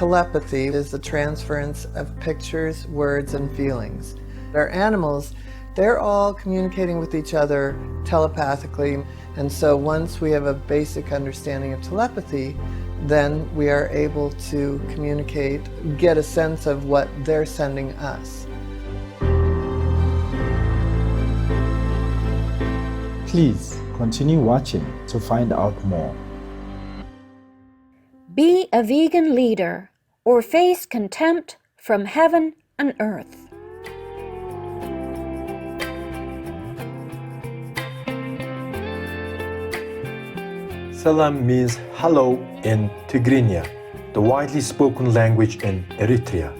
Telepathy is the transference of pictures, words, and feelings. Our animals, they're all communicating with each other telepathically, and so once we have a basic understanding of telepathy, then we are able to communicate, get a sense of what they're sending us. Please continue watching to find out more. Be a vegan leader or face contempt from heaven and earth. Salam means hello in Tigrinya, the widely spoken language in Eritrea.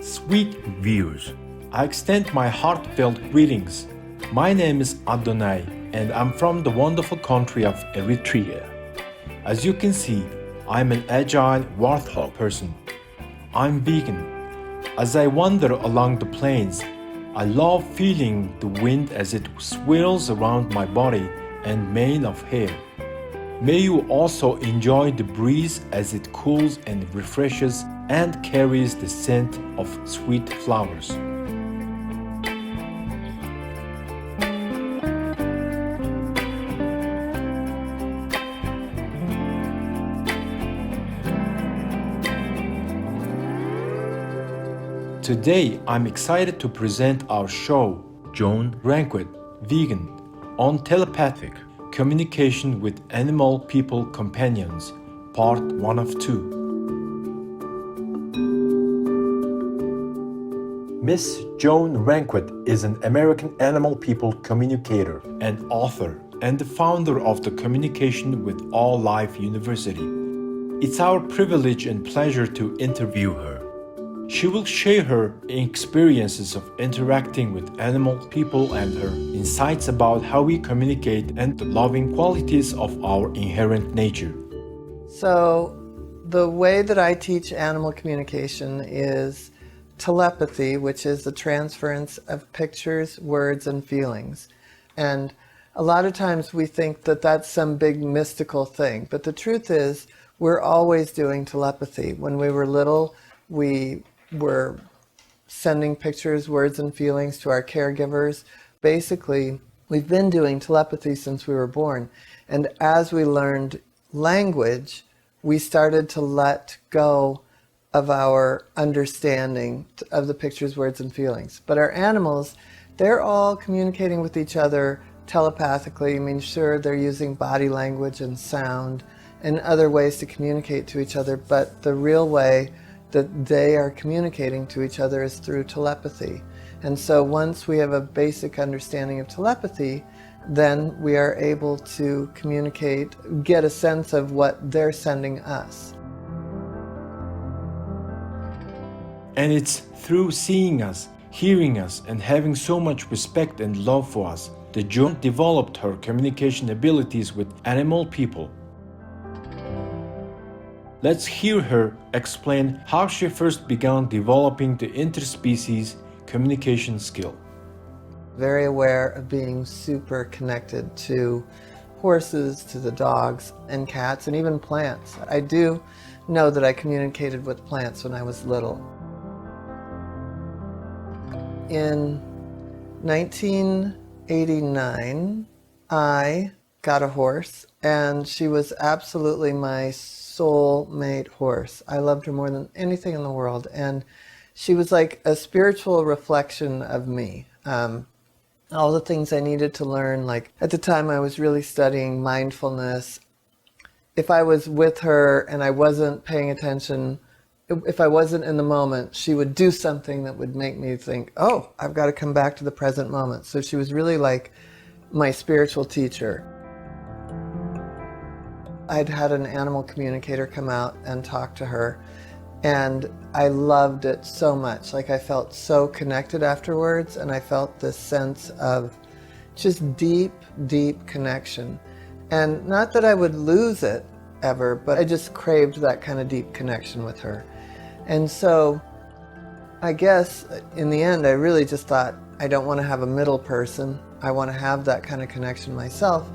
Sweet viewers, I extend my heartfelt greetings. My name is Adonai and I'm from the wonderful country of Eritrea. As you can see, I'm an agile warthog person. I'm vegan. As I wander along the plains, I love feeling the wind as it swirls around my body and mane of hair. May you also enjoy the breeze as it cools and refreshes and carries the scent of sweet flowers. Today, I'm excited to present our show, Joan Ranquet, Vegan, on telepathic communication with animal people companions, part 1 of 2. Miss Joan Ranquet is an American animal people communicator and author and the founder of the Communication with All Life University. It's our privilege and pleasure to interview her. She will share her experiences of interacting with animal people and her insights about how we communicate and the loving qualities of our inherent nature. So, the way that I teach animal communication is telepathy, which is the transference of pictures, words, and feelings. And a lot of times we think that that's some big mystical thing, but the truth is we're always doing telepathy. When we were little, we were sending pictures, words, and feelings to our caregivers. Basically, we've been doing telepathy since we were born. And as we learned language, we started to let go of our understanding of the pictures, words, and feelings. But our animals, they're all communicating with each other telepathically. I mean, sure, they're using body language and sound and other ways to communicate to each other, but the real way that they are communicating to each other is through telepathy. And so once we have a basic understanding of telepathy, then we are able to communicate, get a sense of what they're sending us. And it's through seeing us, hearing us, and having so much respect and love for us that Joan developed her communication abilities with animal people. Let's hear her explain how she first began developing the interspecies communication skill. Very aware of being super connected to horses, to the dogs and cats, and even plants. I do know that I communicated with plants when I was little. In 1989, I got a horse, and she was absolutely my soulmate horse. I loved her more than anything in the world, and she was like a spiritual reflection of me. All the things I needed to learn, like at the time I was really studying mindfulness. If I was with her and I wasn't paying attention, if I wasn't in the moment, she would do something that would make me think, oh, I've got to come back to the present moment. So she was really like my spiritual teacher. I'd had an animal communicator come out and talk to her, and I loved it so much. Like, I felt so connected afterwards, and I felt this sense of just deep, deep connection. And not that I would lose it ever, but I just craved that kind of deep connection with her. And so I guess in the end, I really just thought, I don't want to have a middle person. I want to have that kind of connection myself.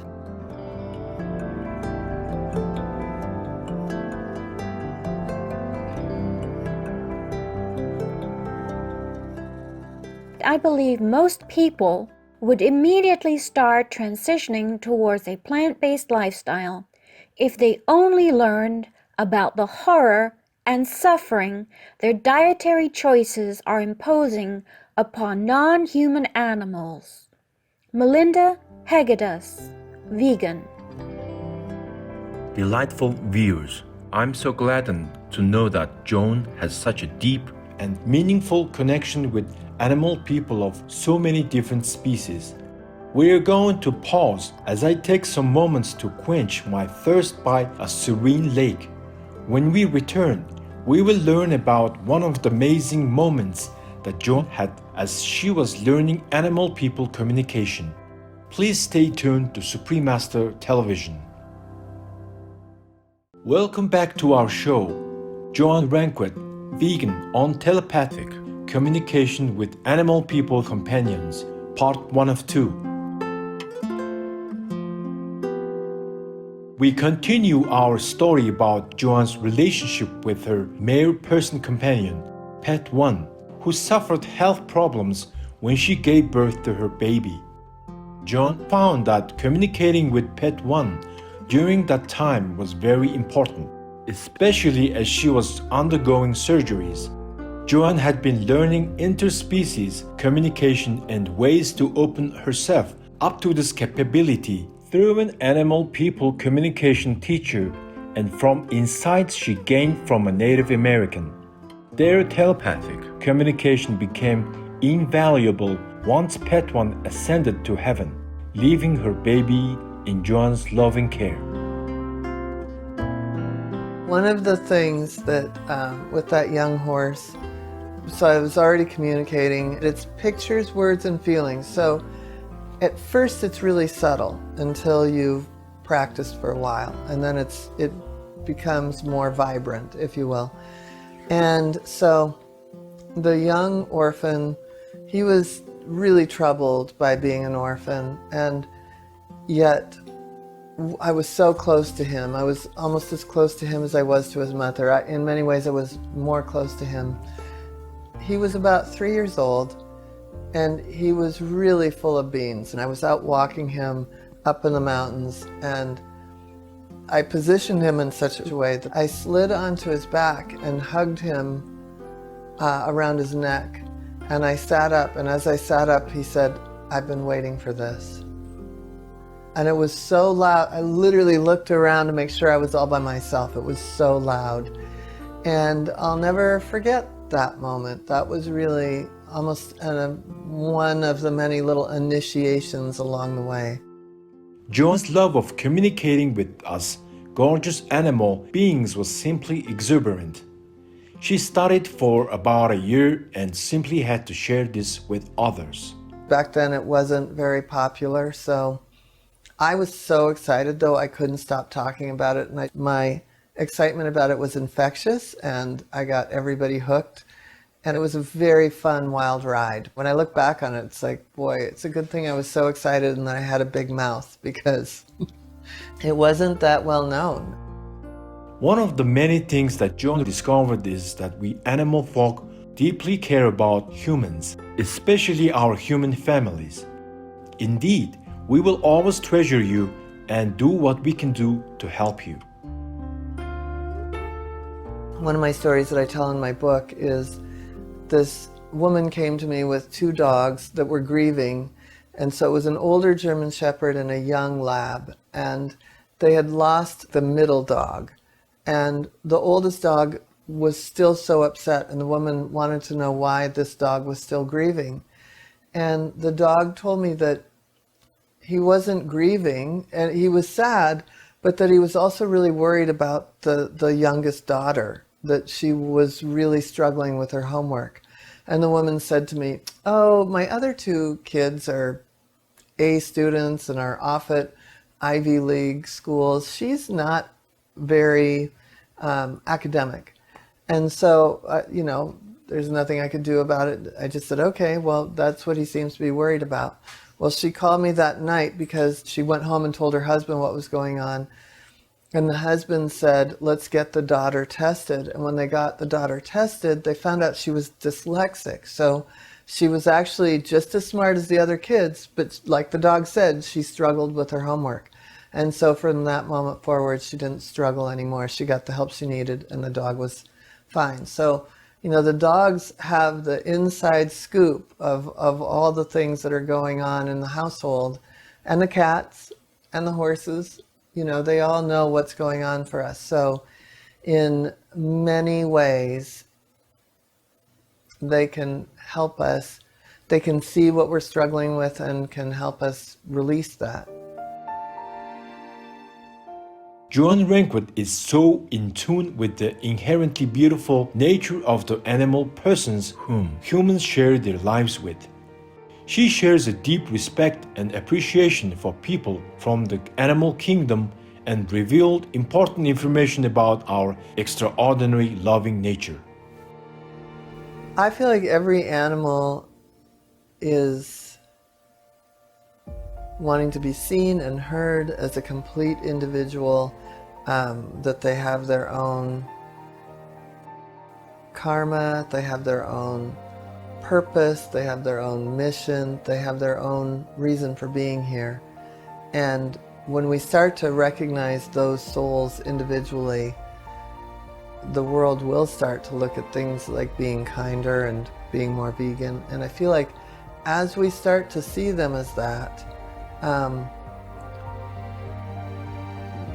I believe most people would immediately start transitioning towards a plant-based lifestyle if they only learned about the horror and suffering their dietary choices are imposing upon non-human animals. Melinda Hegedus, vegan. Delightful viewers, I'm so gladdened to know that Joan has such a deep and meaningful connection with animal people of so many different species. We are going to pause as I take some moments to quench my thirst by a serene lake. When we return, we will learn about one of the amazing moments that Joan had as she was learning animal people communication. Please stay tuned to Supreme Master Television. Welcome back to our show, Joan Ranquet, vegan on telepathic communication with animal people companions, part 1 of 2. We continue our story about Joan's relationship with her male person companion, Pet 1, who suffered health problems when she gave birth to her baby. Joan found that communicating with Pet 1 during that time was very important, especially as she was undergoing surgeries. Joan had been learning interspecies communication and ways to open herself up to this capability through an animal-people communication teacher and from insights she gained from a Native American. Their telepathic communication became invaluable once Pet 1 ascended to heaven, leaving her baby in Joan's loving care. One of the things that with that young horse, so I was already communicating, it's pictures, words, and feelings. So at first it's really subtle until you've practiced for a while, and then it becomes more vibrant, if you will. And so the young orphan, he was really troubled by being an orphan, and yet I was so close to him. I was almost as close to him as I was to his mother. In many ways I was more close to him. He was about 3 years old, and he was really full of beans, and I was out walking him up in the mountains, and I positioned him in such a way that I slid onto his back and hugged him around his neck, and I sat up, and as I sat up he said, "I've been waiting for this." And it was so loud, I literally looked around to make sure I was all by myself. It was so loud. And I'll never forget that moment. That was really almost one of the many little initiations along the way. Joan's love of communicating with us gorgeous animal beings was simply exuberant. She studied for about a year and simply had to share this with others. Back then it wasn't very popular, so I was so excited, though I couldn't stop talking about it. And my excitement about it was infectious, and I got everybody hooked. And it was a very fun, wild ride. When I look back on it, it's like, boy, it's a good thing I was so excited and that I had a big mouth, because it wasn't that well known. One of the many things that Joan discovered is that we animal folk deeply care about humans, especially our human families. Indeed, we will always treasure you and do what we can do to help you. One of my stories that I tell in my book is this woman came to me with 2 dogs that were grieving. And so it was an older German Shepherd and a young lab. And they had lost the middle dog. And the oldest dog was still so upset. And the woman wanted to know why this dog was still grieving. And the dog told me that he wasn't grieving, and he was sad, but that he was also really worried about the youngest daughter, that she was really struggling with her homework. And the woman said to me, "Oh, my other 2 kids are A students and are off at Ivy League schools. She's not very academic." And so, there's nothing I could do about it. I just said, okay, well, that's what he seems to be worried about. Well, she called me that night because she went home and told her husband what was going on. And the husband said, "Let's get the daughter tested." And when they got the daughter tested, they found out she was dyslexic. So She was actually just as smart as the other kids, but like the dog said, she struggled with her homework. And so from that moment forward, she didn't struggle anymore. She got the help she needed, and the dog was fine. So, the dogs have the inside scoop of all the things that are going on in the household, and the cats and the horses, they all know what's going on for us. So in many ways, they can help us. They can see what we're struggling with and can help us release that. Joan Ranquet is so in tune with the inherently beautiful nature of the animal persons whom humans share their lives with. She shares a deep respect and appreciation for people from the animal kingdom and revealed important information about our extraordinary loving nature. I feel like every animal is wanting to be seen and heard as a complete individual, that they have their own karma, they have their own purpose, they have their own mission, they have their own reason for being here. And when we start to recognize those souls individually, the world will start to look at things like being kinder and being more vegan. And I feel like as we start to see them as that,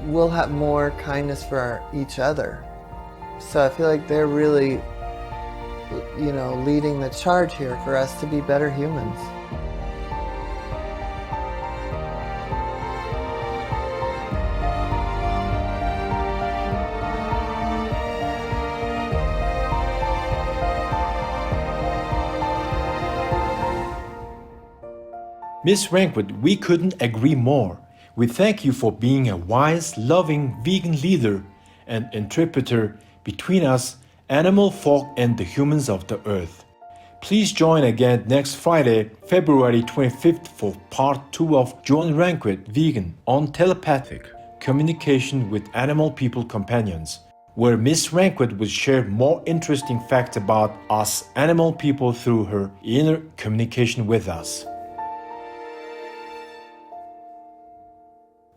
we'll have more kindness for each other. So I feel like they're really, leading the charge here for us to be better humans. Miss Ranquet, we couldn't agree more. We thank you for being a wise, loving vegan leader and interpreter between us, animal folk, and the humans of the earth. Please join again next Friday, February 25th for part 2 of Joan Ranquet Vegan on Telepathic Communication with Animal People Companions, where Miss Ranquet will share more interesting facts about us animal people through her inner communication with us.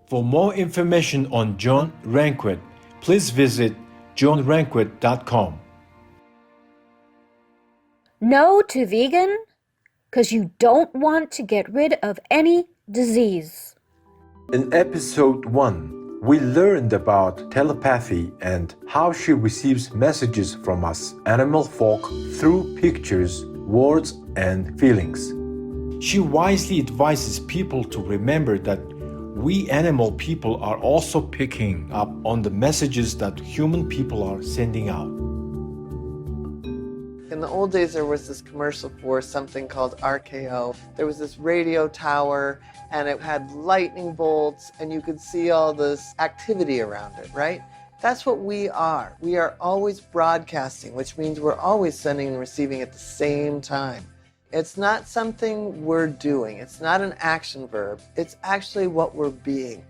For more information on Joan Ranquet, please visit joanranquet.com. No to vegan, because you don't want to get rid of any disease. In episode 1, we learned about telepathy and how she receives messages from us animal folk through pictures, words, and feelings. She wisely advises people to remember that we animal people are also picking up on the messages that human people are sending out. In the old days, there was this commercial for something called RKO. There was this radio tower, and it had lightning bolts, and you could see all this activity around it, right? That's what we are. We are always broadcasting, which means we're always sending and receiving at the same time. It's not something we're doing. It's not an action verb. It's actually what we're being.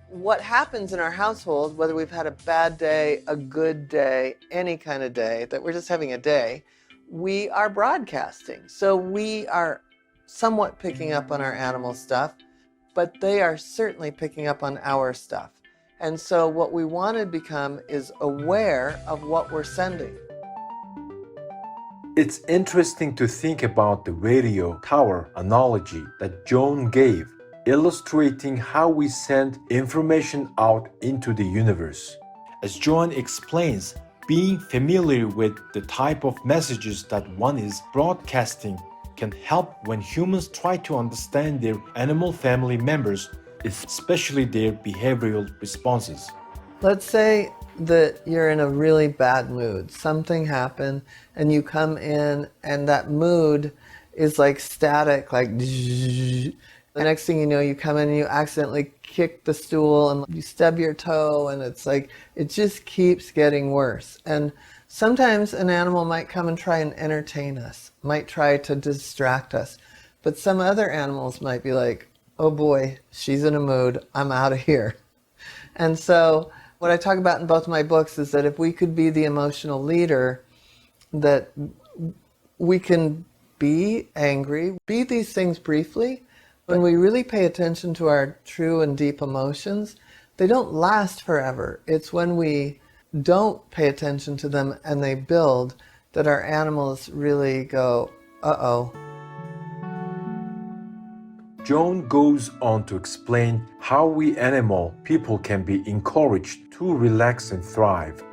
What happens in our household, whether we've had a bad day, a good day, any kind of day, that we're just having a day, we are broadcasting. So we are somewhat picking up on our animal stuff, but they are certainly picking up on our stuff. And so what we want to become is aware of what we're sending. It's interesting to think about the radio tower analogy that Joan gave, illustrating how we send information out into the universe. As Joan explains, being familiar with the type of messages that one is broadcasting can help when humans try to understand their animal family members, especially their behavioral responses. Let's say that you're in a really bad mood. Something happened and you come in and that mood is like static, like the next thing you know, you come in and you accidentally kick the stool and you stub your toe, and it's like it just keeps getting worse. And sometimes an animal might come and try and entertain us, might try to distract us, but some other animals might be like, oh boy, she's in a mood, I'm out of here. And so what I talk about in both my books is that if we could be the emotional leader, that we can be angry, be these things briefly. When we really pay attention to our true and deep emotions, they don't last forever. It's when we don't pay attention to them and they build that our animals really go, uh-oh. Joan goes on to explain how we animal people can be encouraged to relax and thrive.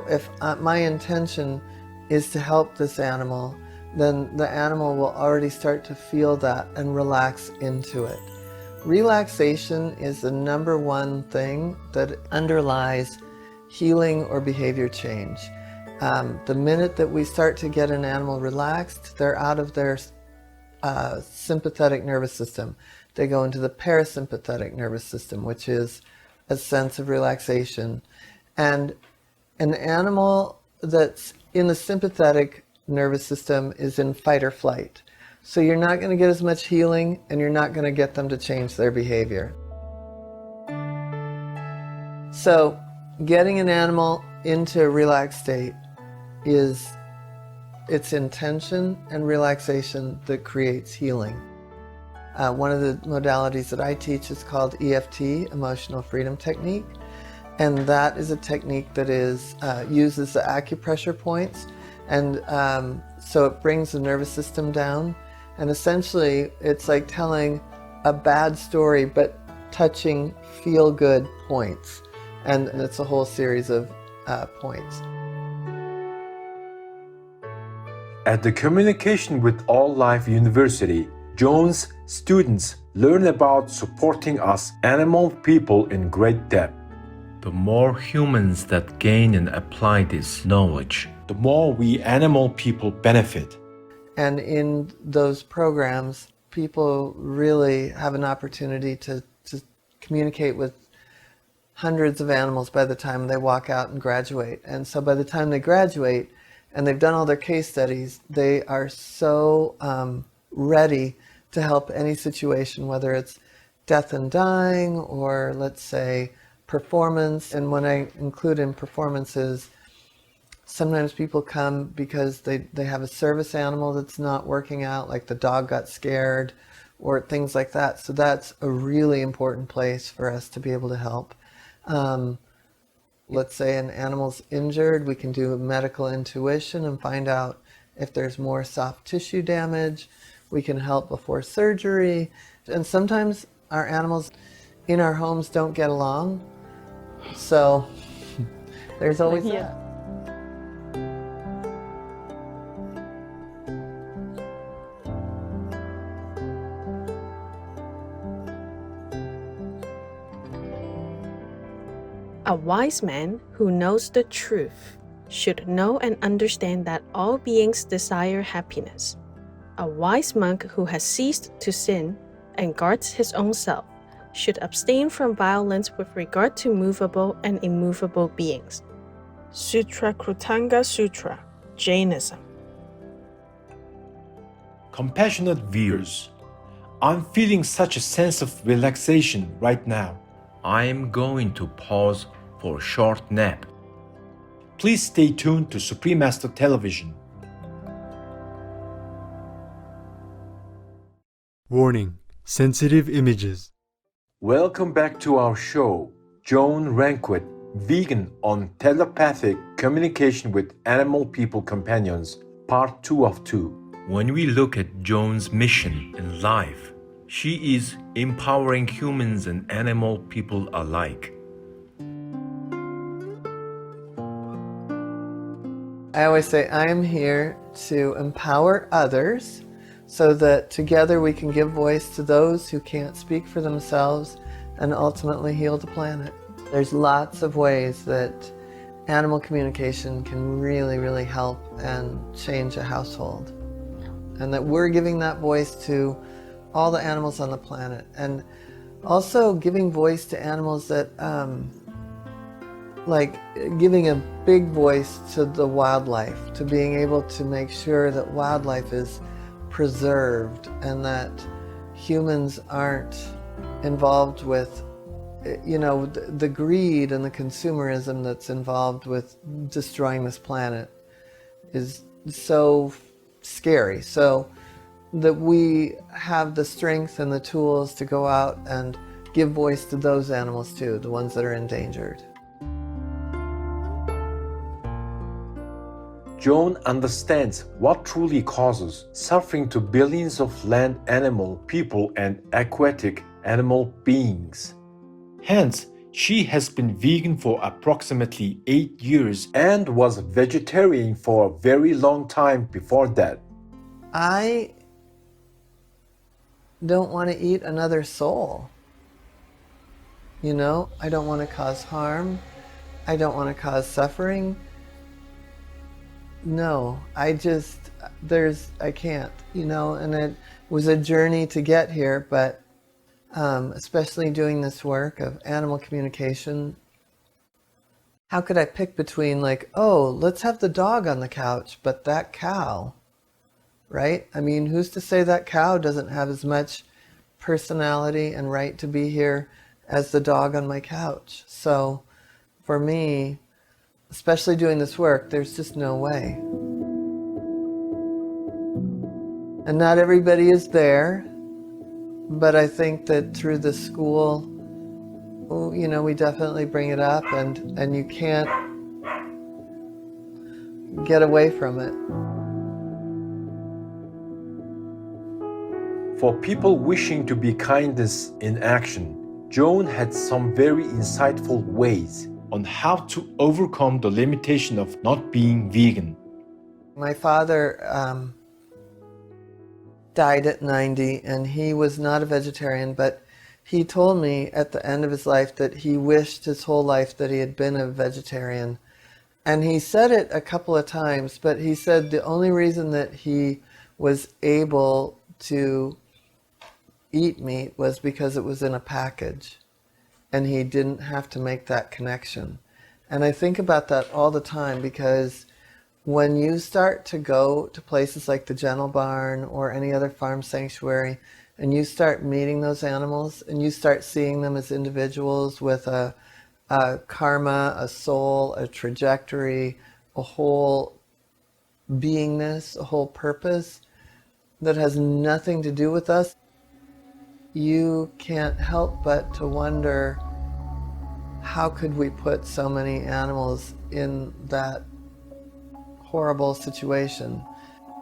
If my intention is to help this animal, then the animal will already start to feel that and relax into it. Relaxation is the number one thing that underlies healing or behavior change. The minute that we start to get an animal relaxed, they're out of their sympathetic nervous system. They go into the parasympathetic nervous system, which is a sense of relaxation. And an animal that's in the sympathetic nervous system is in fight or flight. So you're not going to get as much healing and you're not going to get them to change their behavior. So getting an animal into a relaxed state is its intention and relaxation that creates healing. One of the modalities that I teach is called EFT, Emotional Freedom Technique. And that is a technique that uses the acupressure points. And so it brings the nervous system down. And essentially, it's like telling a bad story, but touching feel-good points. And it's a whole series of points. At the Communication with All Life University, Joan's students learn about supporting us animal people in great depth. The more humans that gain and apply this knowledge, the more we animal people benefit. And in those programs, people really have an opportunity to communicate with hundreds of animals by the time they walk out and graduate. And so by the time they graduate and they've done all their case studies, they are so ready to help any situation, whether it's death and dying or, let's say, performance. And when I include in performances, sometimes people come because they have a service animal that's not working out, like the dog got scared or things like that. So that's a really important place for us to be able to help. Let's say an animal's injured, we can do medical intuition and find out if there's more soft tissue damage. We can help before surgery. And sometimes our animals in our homes don't get along. So there's always that. A wise man who knows the truth should know and understand that all beings desire happiness. A wise monk who has ceased to sin and guards his own self should abstain from violence with regard to movable and immovable beings. Sutra Krutanga Sutra, Jainism. Compassionate viewers, I'm feeling such a sense of relaxation right now. I am going to pause for a short nap. Please stay tuned to Supreme Master Television. Warning: sensitive images. Welcome back to our show, Joan Ranquet, vegan on telepathic communication with animal people companions, part 2 of 2. When we look at Joan's mission in life, she is empowering humans and animal people alike. I always say I'm here to empower others so that together we can give voice to those who can't speak for themselves and ultimately heal the planet. There's lots of ways that animal communication can really, really help and change a household. And that we're giving that voice to all the animals on the planet. And also giving voice to animals that, like giving a big voice to the wildlife, to being able to make sure that wildlife is preserved and that humans aren't involved with, you know, the greed and the consumerism that's involved with destroying this planet is so scary. So that we have the strength and the tools to go out and give voice to those animals too, the ones that are endangered. Joan understands what truly causes suffering to billions of land animal, people, and aquatic animal beings. Hence, she has been vegan for approximately 8 years and was vegetarian for a very long time before that. I don't want to eat another soul. You know, I don't want to cause harm. I don't want to cause suffering. No, I can't, you know, and it was a journey to get here, but especially doing this work of animal communication, how could I pick between like, oh, let's have the dog on the couch, but that cow, right? I mean, who's to say that cow doesn't have as much personality and right to be here as the dog on my couch? So for me, especially doing this work, there's just no way. And not everybody is there, but I think that through the school, you know, we definitely bring it up, and you can't get away from it. For people wishing to be kindness in action, Joan had some very insightful ways on how to overcome the limitation of not being vegan. My father died at 90, and he was not a vegetarian, but he told me at the end of his life that he wished his whole life that he had been a vegetarian. And he said it a couple of times, but he said the only reason that he was able to eat meat was because it was in a package, and he didn't have to make that connection. And I think about that all the time, because when you start to go to places like the Gentle Barn or any other farm sanctuary, and you start meeting those animals, and you start seeing them as individuals with a karma, a soul, a trajectory, a whole beingness, a whole purpose that has nothing to do with us, you can't help but to wonder, how could we put so many animals in that horrible situation?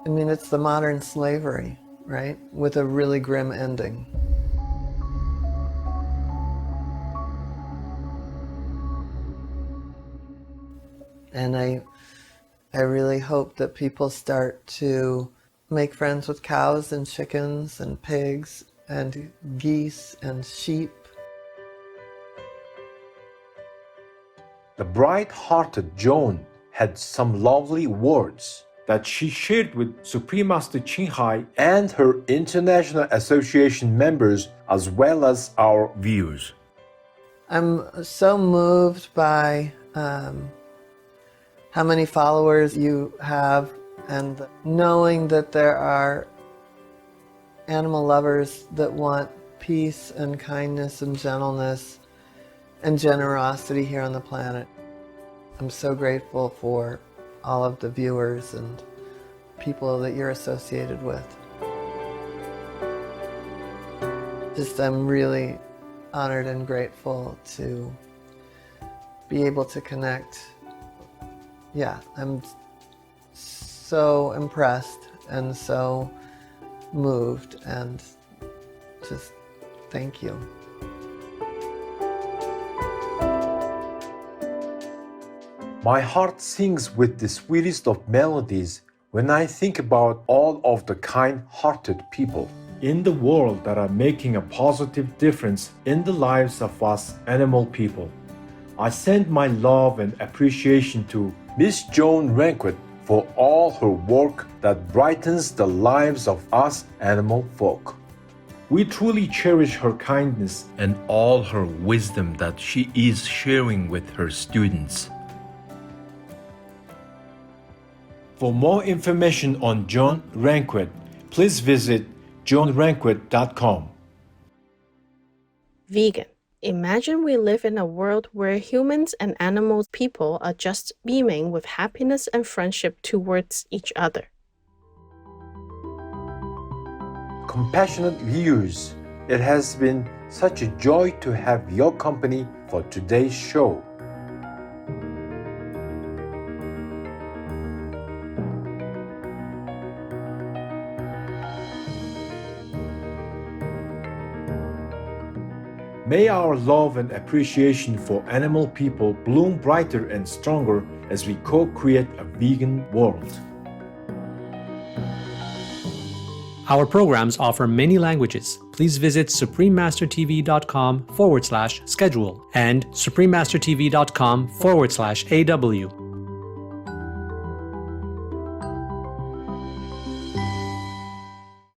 I mean, it's the modern slavery, right? With a really grim ending. And I really hope that people start to make friends with cows and chickens and pigs and geese and sheep. The bright-hearted Joan had some lovely words that she shared with Supreme Master Ching Hai and her International Association members, as well as our viewers. I'm so moved by how many followers you have, and knowing that there are animal lovers that want peace and kindness and gentleness and generosity here on the planet. I'm so grateful for all of the viewers and people that you're associated with. I'm really honored and grateful to be able to connect. Yeah, I'm so impressed and so moved, and just thank you. My heart sings with the sweetest of melodies when I think about all of the kind-hearted people in the world that are making a positive difference in the lives of us animal people. I send my love and appreciation to Miss Joan Ranquet for all her work that brightens the lives of us animal folk. We truly cherish her kindness and all her wisdom that she is sharing with her students. For more information on Joan Ranquet, please visit joanranquet.com. Vegan. Imagine we live in a world where humans and animal people are just beaming with happiness and friendship towards each other. compassionate viewers. It has been such a joy to have your company for today's show. May our love and appreciation for animal people bloom brighter and stronger as we co-create a vegan world. Our programs offer many languages. Please visit suprememastertv.com/schedule and suprememastertv.com/AW